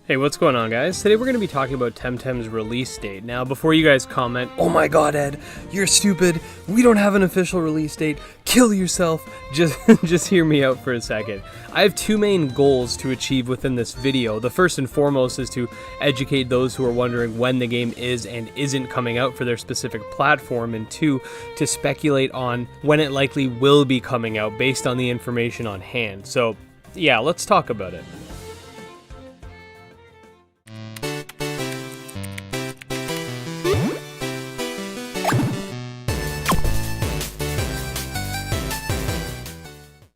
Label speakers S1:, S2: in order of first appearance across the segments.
S1: Hey, what's going on, guys? Today we're going to be talking about Temtem's release date. Now, before you guys comment, "Oh my god, Ed, you're stupid, we don't have an official release date, kill yourself," just hear me out for a second. I have two main goals to achieve within this video. The first and foremost is to educate those who are wondering when the game is and isn't coming out for their specific platform, and two, to speculate on when it likely will be coming out based on the information on hand. So, yeah, let's talk about it.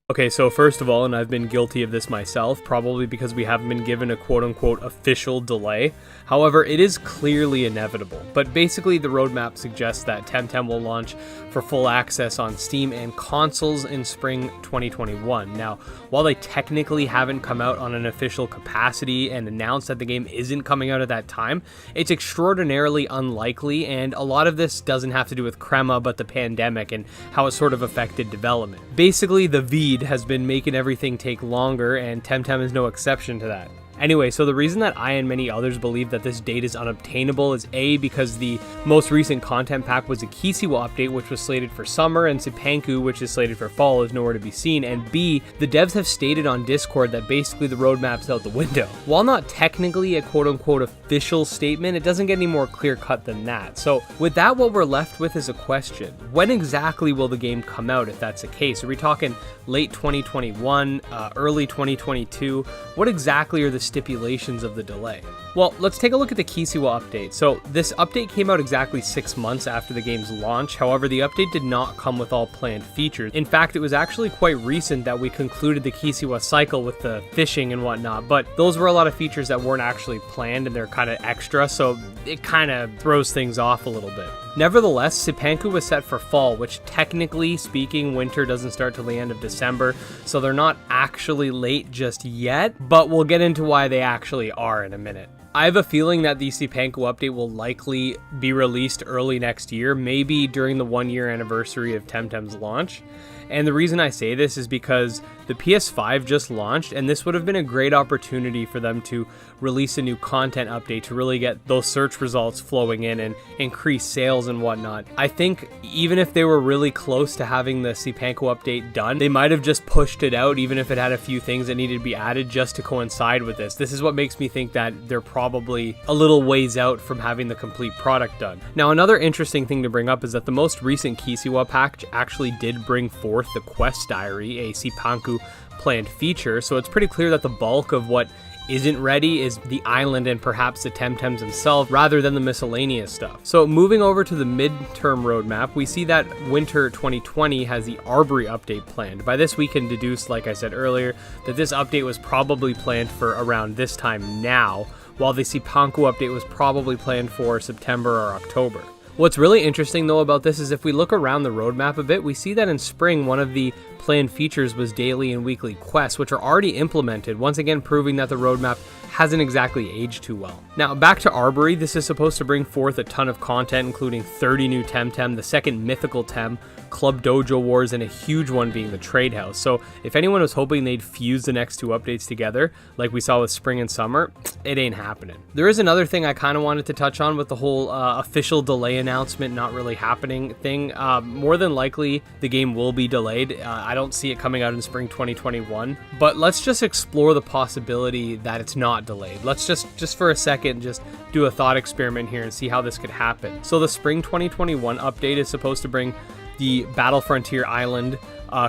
S1: Okay, so first of all, and I've been guilty of this myself, probably because we haven't been given a quote-unquote official delay. However, it is clearly inevitable. But basically, the roadmap suggests that Temtem will launch for full access on Steam and consoles in spring 2021. Now, while they technically haven't come out on an official capacity and announced that the game isn't coming out at that time, it's extraordinarily unlikely, and a lot of this doesn't have to do with Crema, but the pandemic and how it sort of affected development. Basically, the VID has been making everything take longer, and Temtem is no exception to that. Anyway, so the reason that I and many others believe that this date is unobtainable is A, because the most recent content pack was a Kisiwa update, which was slated for summer, and Cipanku, which is slated for fall, is nowhere to be seen, and B, the devs have stated on Discord that basically the roadmap's out the window. While not technically a quote-unquote official statement, it doesn't get any more clear-cut than that. So with that, what we're left with is a question. When exactly will the game come out, if that's the case? Are we talking late 2021, early 2022? What exactly are the stipulations of the delay? Well, let's take a look at the Kisiwa update. So this update came out exactly 6 months after the game's launch. However, the update did not come with all planned features. In fact, it was actually quite recent that we concluded the Kisiwa cycle with the fishing and whatnot, but those were a lot of features that weren't actually planned and they're kind of extra, so it kind of throws things off a little bit. Nevertheless, Cipanku was set for fall, which technically speaking, winter doesn't start till the end of December, so they're not actually late just yet, but we'll get into why they actually are in a minute. I have a feeling that the Cipanku update will likely be released early next year, maybe during the 1-year anniversary of Temtem's launch. And the reason I say this is because the PS5 just launched, and this would have been a great opportunity for them to release a new content update to really get those search results flowing in and increase sales and whatnot. I think even if they were really close to having the Cipanku update done, they might have just pushed it out, even if it had a few things that needed to be added just to coincide with this. This is what makes me think that they're probably a little ways out from having the complete product done. Now, another interesting thing to bring up is that the most recent Kisiwa pack actually did bring forth the Quest Diary, a Cipanku planned feature, so it's pretty clear that the bulk of what isn't ready is the island and perhaps the Temtems themselves rather than the miscellaneous stuff. So moving over to the midterm roadmap, we see that winter 2020 has the Arbory update planned. By this we can deduce, like I said earlier, that this update was probably planned for around this time now, while the Cipanku update was probably planned for September or October. What's really interesting though about this is if we look around the roadmap a bit, we see that in spring one of the planned features was daily and weekly quests, which are already implemented, once again proving that the roadmap hasn't exactly aged too well. Now back to Arbory, this is supposed to bring forth a ton of content, including 30 new Temtem, the second mythical Tem, Club Dojo Wars, and a huge one being the Trade House. So if anyone was hoping they'd fuse the next two updates together, like we saw with spring and summer, it ain't happening. There is another thing I kind of wanted to touch on with the whole official delay announcement not really happening thing. More than likely, the game will be delayed. I don't see it coming out in spring 2021, but let's just explore the possibility that it's not delayed. Let's just for a second, just do a thought experiment here and see how this could happen. So the spring 2021 update is supposed to bring the Battle Frontier Island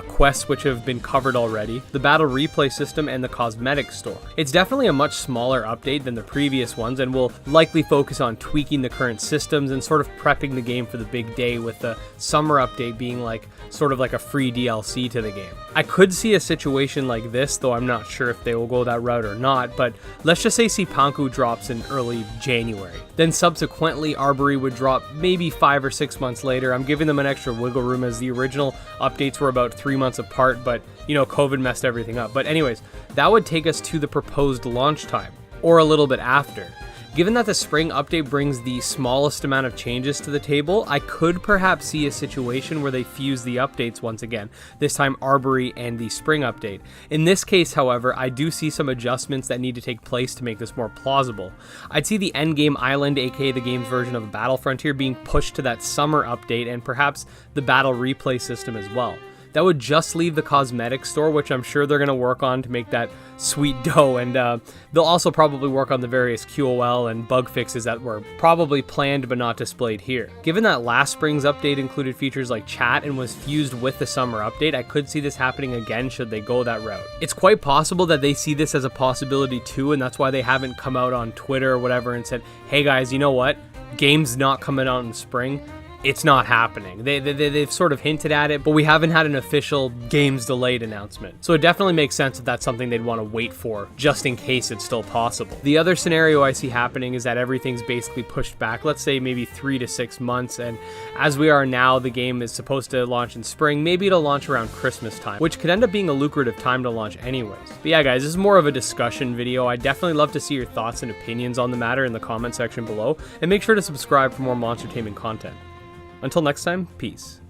S1: quests, which have been covered already, the battle replay system, and the cosmetic store. It's definitely a much smaller update than the previous ones and will likely focus on tweaking the current systems and sort of prepping the game for the big day, with the summer update being like sort of like a free DLC to the game. I could see a situation like this, though I'm not sure if they will go that route or not, but let's just say Cipanku drops in early January. Then subsequently Arbory would drop maybe 5 or 6 months later. I'm giving them an extra wiggle room as the original updates were about 3 months apart, but you know, COVID messed everything up. But anyways, that would take us to the proposed launch time, or a little bit after. Given that the spring update brings the smallest amount of changes to the table, I could perhaps see a situation where they fuse the updates once again, this time Arbory and the spring update. In this case, however, I do see some adjustments that need to take place to make this more plausible. I'd see the endgame island, aka the game's version of Battle Frontier, being pushed to that summer update, and perhaps the battle replay system as well. That would just leave the cosmetic store, which I'm sure they're going to work on to make that sweet dough, and they'll also probably work on the various QOL and bug fixes that were probably planned but not displayed here. Given that last spring's update included features like chat and was fused with the summer update, I could see this happening again should they go that route. It's quite possible that they see this as a possibility too, and that's why they haven't come out on Twitter or whatever and said, hey guys, you know what? Game's not coming out in spring. It's not happening. They've sort of hinted at it, but we haven't had an official games delayed announcement. So it definitely makes sense that that's something they'd want to wait for, just in case it's still possible. The other scenario I see happening is that everything's basically pushed back, let's say maybe 3 to 6 months, and as we are now, the game is supposed to launch in spring. Maybe it'll launch around Christmas time, which could end up being a lucrative time to launch anyways. But yeah guys, this is more of a discussion video. I'd definitely love to see your thoughts and opinions on the matter in the comment section below, and make sure to subscribe for more Monster Taming content. Until next time, peace.